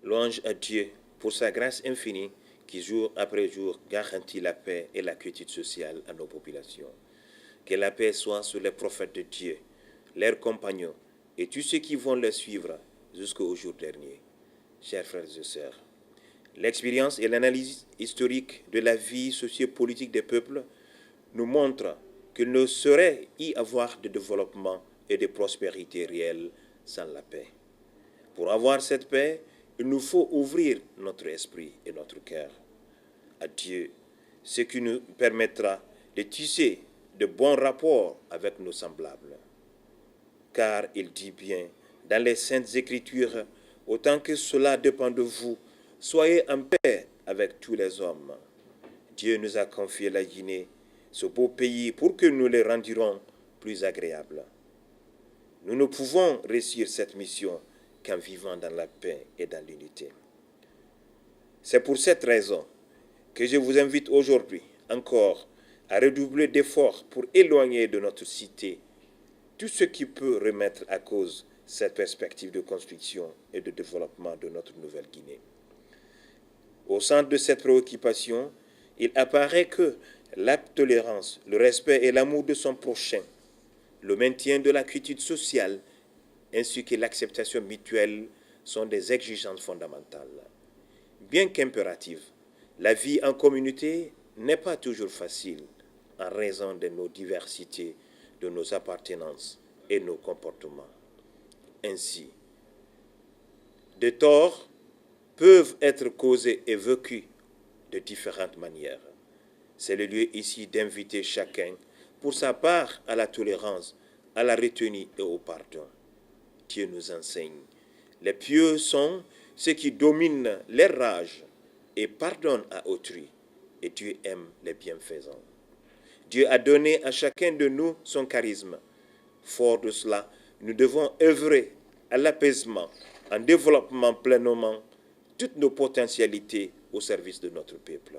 Louange à Dieu pour sa grâce infinie qui, jour après jour, garantit la paix et la quiétude sociale à nos populations. Que la paix soit sur les prophètes de Dieu, leurs compagnons et tous ceux qui vont les suivre jusqu'au jour dernier. Chers frères et sœurs, l'expérience et l'analyse historique de la vie sociopolitique des peuples nous montrent qu'il ne saurait y avoir de développement et de prospérité réelle sans la paix. Pour avoir cette paix, il nous faut ouvrir notre esprit et notre cœur à Dieu, ce qui nous permettra de tisser de bons rapports avec nos semblables. Car il dit bien dans les Saintes Écritures, autant que cela dépend de vous, soyez en paix avec tous les hommes. Dieu nous a confié la Guinée, ce beau pays, pour que nous le rendions plus agréable. Nous ne pouvons réussir cette mission qu'en vivant dans la paix et dans l'unité. C'est pour cette raison que je vous invite aujourd'hui encore à redoubler d'efforts pour éloigner de notre cité tout ce qui peut remettre à cause cette perspective de construction et de développement de notre Nouvelle-Guinée. Au centre de cette préoccupation, il apparaît que la tolérance, le respect et l'amour de son prochain, le maintien de la quiétude sociale ainsi que l'acceptation mutuelle sont des exigences fondamentales. Bien qu'impératives, la vie en communauté n'est pas toujours facile en raison de nos diversités, de nos appartenances et nos comportements. Ainsi, des torts peuvent être causés et vécus de différentes manières. C'est le lieu ici d'inviter chacun pour sa part à la tolérance, à la retenue et au pardon. Dieu nous enseigne. Les pieux sont ceux qui dominent les rages et pardonnent à autrui, et Dieu aime les bienfaisants. Dieu a donné à chacun de nous son charisme. Fort de cela, nous devons œuvrer à l'apaisement, en développant pleinement toutes nos potentialités au service de notre peuple.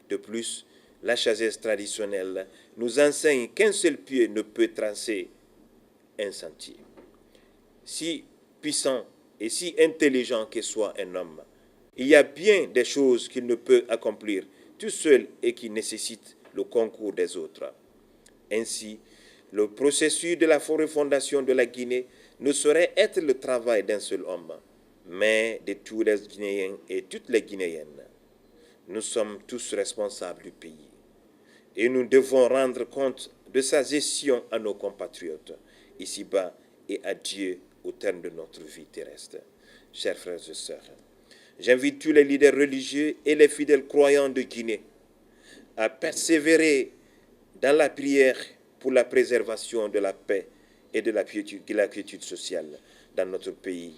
De plus, la sagesse traditionnelle nous enseigne qu'un seul pied ne peut tracer un sentier. Si puissant et si intelligent que soit un homme, il y a bien des choses qu'il ne peut accomplir tout seul et qui nécessitent le concours des autres. Ainsi, le processus de la refondation de la Guinée ne saurait être le travail d'un seul homme, mais de tous les Guinéens et toutes les Guinéennes. Nous sommes tous responsables du pays et nous devons rendre compte de sa gestion à nos compatriotes, ici-bas et à Dieu au terme de notre vie terrestre. Chers frères et sœurs, j'invite tous les leaders religieux et les fidèles croyants de Guinée à persévérer dans la prière pour la préservation de la paix et de la quiétude sociale dans notre pays.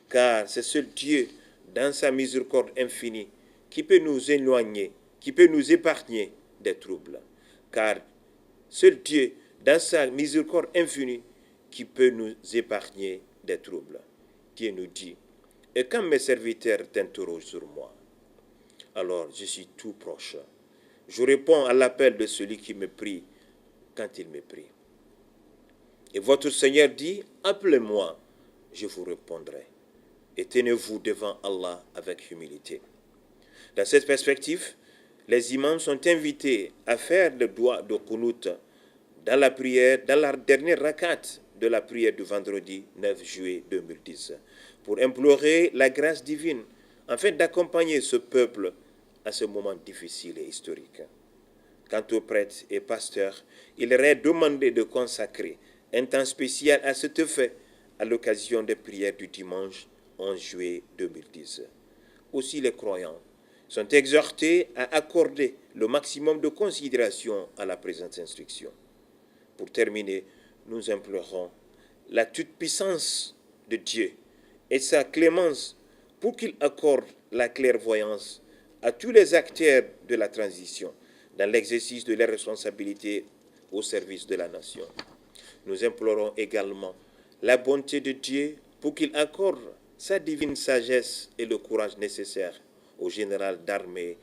Car c'est seul Dieu, dans sa miséricorde infinie, qui peut nous éloigner, qui peut nous épargner des troubles. Car seul Dieu, dans sa miséricorde infinie, qui peut nous épargner des troubles. Dieu nous dit, et quand mes serviteurs t'interrogent sur moi, alors je suis tout proche. Je réponds à l'appel de celui qui me prie quand il me prie. Et votre Seigneur dit, appelez-moi, je vous répondrai. Et tenez-vous devant Allah avec humilité. Dans cette perspective, les imams sont invités à faire le doigt de Qunut dans la prière, dans la dernière rakat de la prière du vendredi 9 juillet 2010, pour implorer la grâce divine afin d'accompagner ce peuple à ce moment difficile et historique. Quant aux prêtres et pasteurs, il leur est demandé de consacrer un temps spécial à cet effet à l'occasion des prières du dimanche 11 juillet 2010. Aussi les croyants sont exhortés à accorder le maximum de considération à la présente instruction. Pour terminer, nous implorons la toute-puissance de Dieu et sa clémence pour qu'il accorde la clairvoyance à tous les acteurs de la transition dans l'exercice de leurs responsabilités au service de la nation. Nous implorons également la bonté de Dieu pour qu'il accorde sa divine sagesse et le courage nécessaire au général d'armée,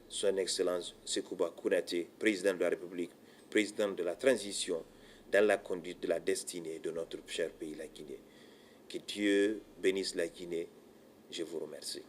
son Excellence Sékouba Konaté, président de la République, président de la transition, dans la conduite de la destinée de notre cher pays, la Guinée. Que Dieu bénisse la Guinée Je vous remercie.